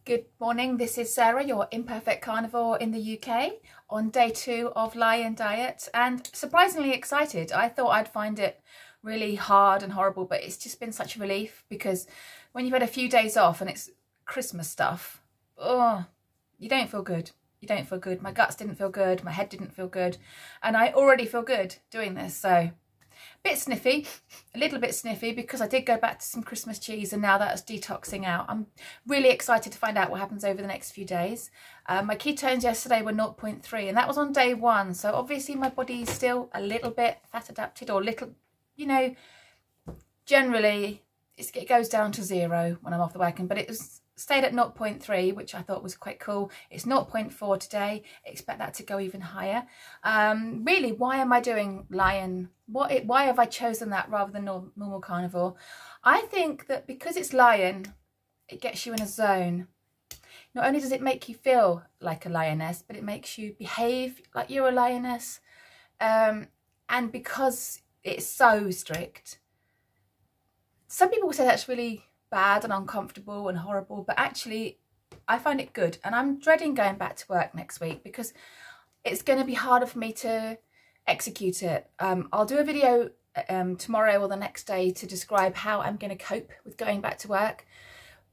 Good morning, this is Sarah, your imperfect carnivore in the UK, on day 2 of Lion Diet, and surprisingly excited. I thought I'd find it really hard and horrible, but it's just been such a relief, because when you've had a few days off and it's Christmas stuff, oh, you don't feel good. You don't feel good. My guts didn't feel good, my head didn't feel good, and I already feel good doing this, so bit sniffy, a little bit sniffy, because I did go back to some Christmas cheese and now that's detoxing out. I'm really excited to find out what happens over the next few days. My ketones yesterday were 0.3 and that was on day 1. So obviously my body's still a little bit fat adapted, or little, you know, generally it goes down to 0 when I'm off the wagon, but it was stayed at 0.3, which I thought was quite cool. It's 0.4 today. Expect that to go even higher. Really, why am I doing Lion? Why have I chosen that rather than normal carnivore? I think that because it's Lion, it gets you in a zone. Not only does it make you feel like a lioness, but it makes you behave like you're a lioness. And because it's so strict, some people say that's really bad and uncomfortable and horrible, but actually I find it good, and I'm dreading going back to work next week because it's going to be harder for me to execute it. I'll do a video tomorrow or the next day to describe how I'm going to cope with going back to work,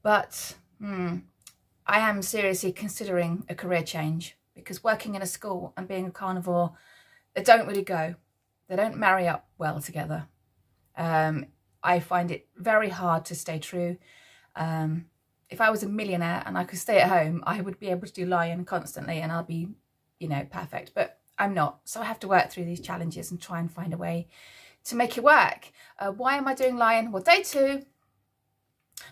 but I am seriously considering a career change, because working in a school and being a carnivore, they don't really go. They don't marry up well together. I find it very hard to stay true. If I was a millionaire and I could stay at home, I would be able to do Lion constantly and I'll be, you know, perfect. But I'm not. So I have to work through these challenges and try and find a way to make it work. Why am I doing Lion? Well, day 2.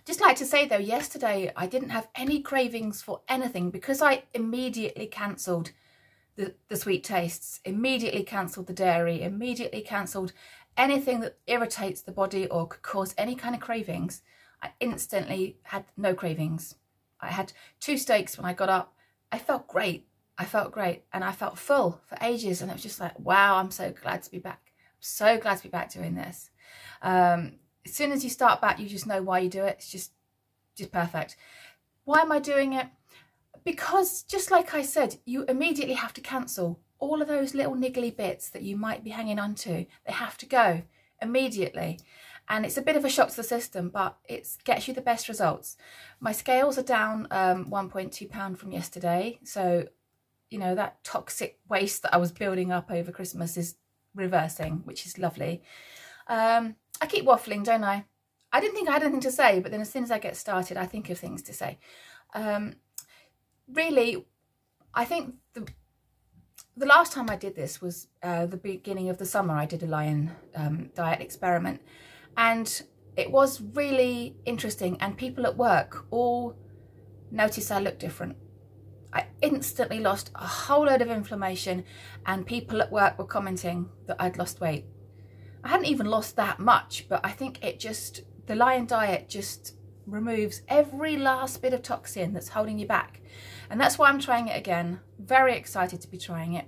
Just like to say though, yesterday I didn't have any cravings for anything because I immediately cancelled the sweet tastes, immediately cancelled the dairy, immediately cancelled anything that irritates the body or could cause any kind of cravings. I instantly had no cravings. I had 2 steaks when I got up. I felt great. I felt great and I felt full for ages, and it was just like, wow, I'm so glad to be back. I'm so glad to be back doing this. As soon as you start back, you just know why you do it. It's just perfect. Why am I doing it? Because just like I said, you immediately have to cancel all of those little niggly bits that you might be hanging on to. They have to go immediately. And it's a bit of a shock to the system, but it gets you the best results. My scales are down 1.2 pounds from yesterday. So, you know, that toxic waste that I was building up over Christmas is reversing, which is lovely. I keep waffling, don't I? I didn't think I had anything to say, but then as soon as I get started, I think of things to say. Really, I think the last time I did this was the beginning of the summer. I did a Lion diet experiment, and it was really interesting, and people at work all noticed I looked different. I instantly lost a whole load of inflammation, and people at work were commenting that I'd lost weight. I hadn't even lost that much, but I think the Lion diet just removes every last bit of toxin that's holding you back. And that's why I'm trying it again. Very excited to be trying it.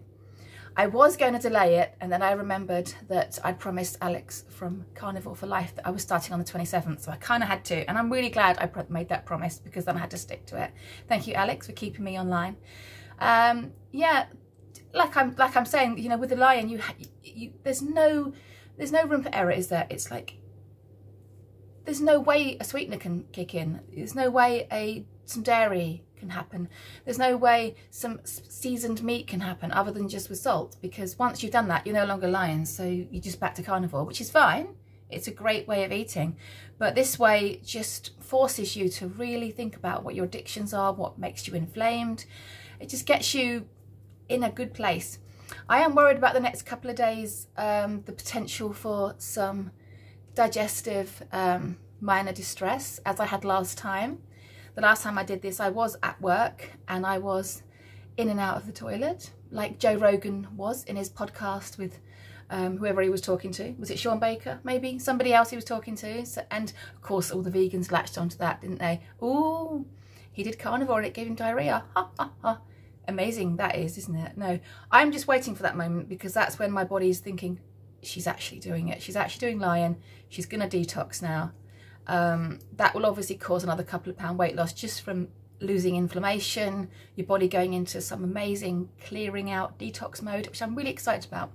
I was going to delay it, and then I remembered that I'd promised Alex from Carnivore for Life that I was starting on the 27th, so I kind of had to, and I'm really glad I made that promise, because then I had to stick to it. Thank you, Alex, for keeping me online. Yeah, like I'm saying, you know, with the Lion, there's no room for error, is there? It's like, there's no way a sweetener can kick in. There's no way some dairy can happen. There's no way some seasoned meat can happen other than just with salt, because once you've done that, you're no longer Lion, so you're just back to carnivore, which is fine. It's a great way of eating, but this way just forces you to really think about what your addictions are, what makes you inflamed. It just gets you in a good place. I am worried about the next couple of days, the potential for some digestive minor distress, as I had last time. The last time I did this, I was at work and I was in and out of the toilet, like Joe Rogan was in his podcast with whoever he was talking to. Was it Sean Baker? Maybe somebody else he was talking to. So, and of course all the vegans latched onto that, didn't they? Ooh, he did carnivore and it gave him diarrhea. Ha ha ha. Amazing that is, isn't it? No, I'm just waiting for that moment, because that's when my body's thinking, she's actually doing it. She's actually doing Lion. She's going to detox now. That will obviously cause another couple of pound weight loss just from losing inflammation, your body going into some amazing clearing out detox mode, which I'm really excited about.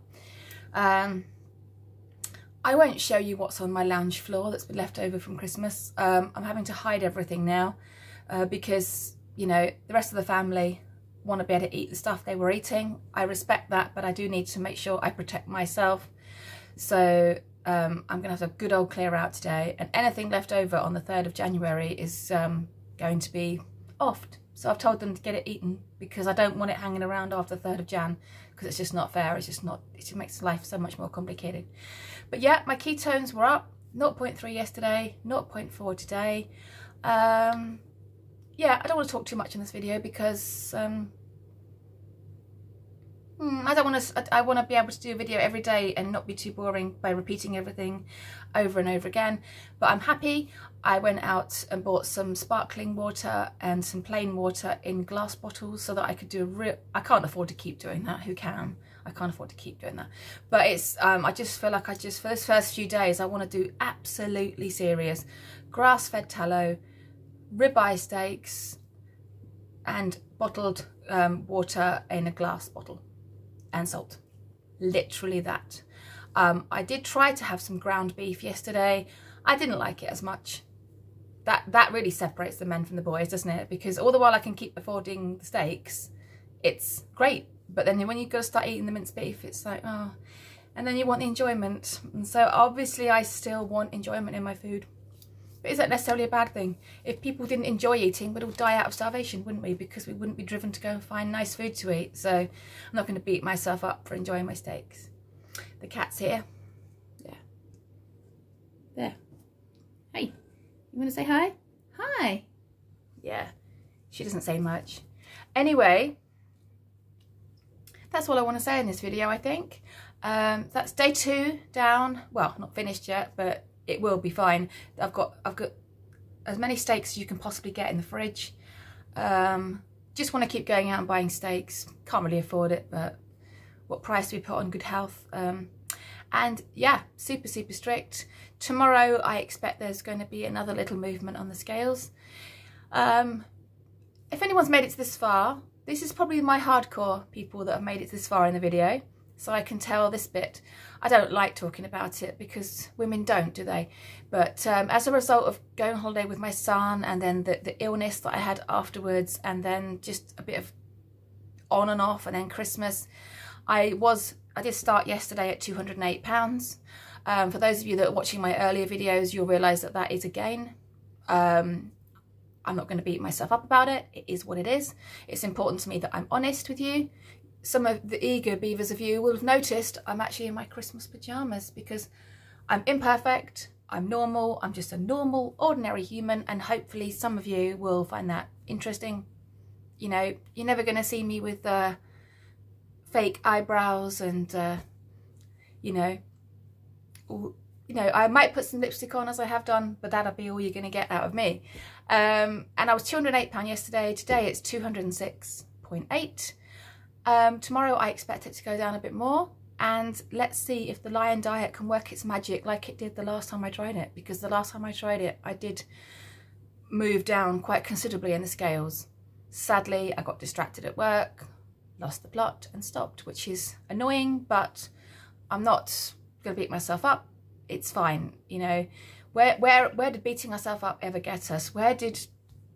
I won't show you what's on my lounge floor that's been left over from Christmas. I'm having to hide everything now because, you know, the rest of the family want to be able to eat the stuff they were eating. I respect that, but I do need to make sure I protect myself. So I'm going to have a good old clear out today, and anything left over on the 3rd of January is going to be offed. So I've told them to get it eaten because I don't want it hanging around after the 3rd of Jan, because it's just not fair. It's just not, it just makes life so much more complicated. But yeah, my ketones were up, 0.3 yesterday, 0.4 today. Yeah, I don't want to talk too much in this video because I don't want to. I want to be able to do a video every day and not be too boring by repeating everything over and over again. But I'm happy. I went out and bought some sparkling water and some plain water in glass bottles so that I could do a real. I can't afford to keep doing that. Who can? I can't afford to keep doing that. But it's. I just feel like for this first few days, I want to do absolutely serious grass-fed tallow, ribeye steaks, and bottled water in a glass bottle. And salt, literally that. I did try to have some ground beef yesterday. I didn't like it as much. That really separates the men from the boys, doesn't it? Because all the while I can keep affording the steaks, it's great. But then when you've got to start eating the minced beef, it's like, oh. And then you want the enjoyment. And so obviously I still want enjoyment in my food. But is that necessarily a bad thing? If people didn't enjoy eating, we'd all die out of starvation, wouldn't we? Because we wouldn't be driven to go and find nice food to eat. So I'm not going to beat myself up for enjoying my steaks. The cat's here. Yeah. There. Hey, you want to say hi? Hi. Yeah, she doesn't say much. Anyway, that's all I want to say in this video, I think. That's day 2 down. Well, not finished yet, but it will be fine. I've got as many steaks as you can possibly get in the fridge. Just want to keep going out and buying steaks. Can't really afford it, but what price do we put on good health? And yeah, super strict. Tomorrow I expect there's going to be another little movement on the scales. If anyone's made it this far, this is probably my hardcore people that have made it this far in the video. So I can tell this bit. I don't like talking about it because women don't, do they? But as a result of going on holiday with my son, and then the illness that I had afterwards, and then just a bit of on and off, and then Christmas, I did start yesterday at 208 pounds. For those of you that are watching my earlier videos, you'll realise that that is a gain. I'm not going to beat myself up about it. It is what it is. It's important to me that I'm honest with you. Some of the eager beavers of you will have noticed I'm actually in my Christmas pyjamas because I'm imperfect, I'm normal, I'm just a normal, ordinary human, and hopefully some of you will find that interesting. You know, you're never going to see me with fake eyebrows and, you know, I might put some lipstick on as I have done, but that'll be all you're going to get out of me. And I was £208 yesterday. Today it's 206.8. Tomorrow I expect it to go down a bit more, and let's see if the Lion diet can work its magic like it did the last time I tried it, because the last time I tried it I did move down quite considerably in the scales. Sadly, I got distracted at work, lost the plot and stopped, which is annoying, but I'm not going to beat myself up. It's fine, you know. Where did beating ourselves up ever get us? Where did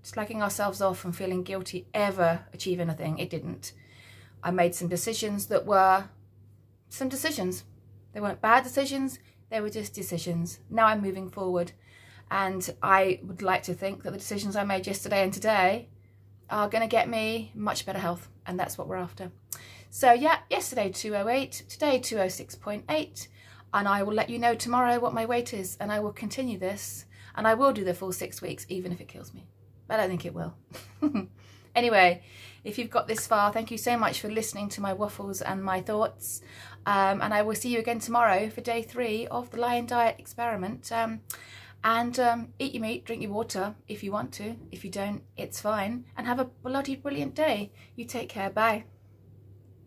slagging ourselves off and feeling guilty ever achieve anything? It didn't. I made some decisions that were some decisions. They weren't bad decisions, they were just decisions. Now I'm moving forward, and I would like to think that the decisions I made yesterday and today are going to get me much better health, and that's what we're after. So yeah, yesterday 208, today 206.8, and I will let you know tomorrow what my weight is, and I will continue this, and I will do the full 6 weeks even if it kills me. But I don't think it will. Anyway, if you've got this far, thank you so much for listening to my waffles and my thoughts. And I will see you again tomorrow for day 3 of the Lion Diet experiment. Eat your meat, drink your water if you want to. If you don't, it's fine. And have a bloody brilliant day. You take care. Bye.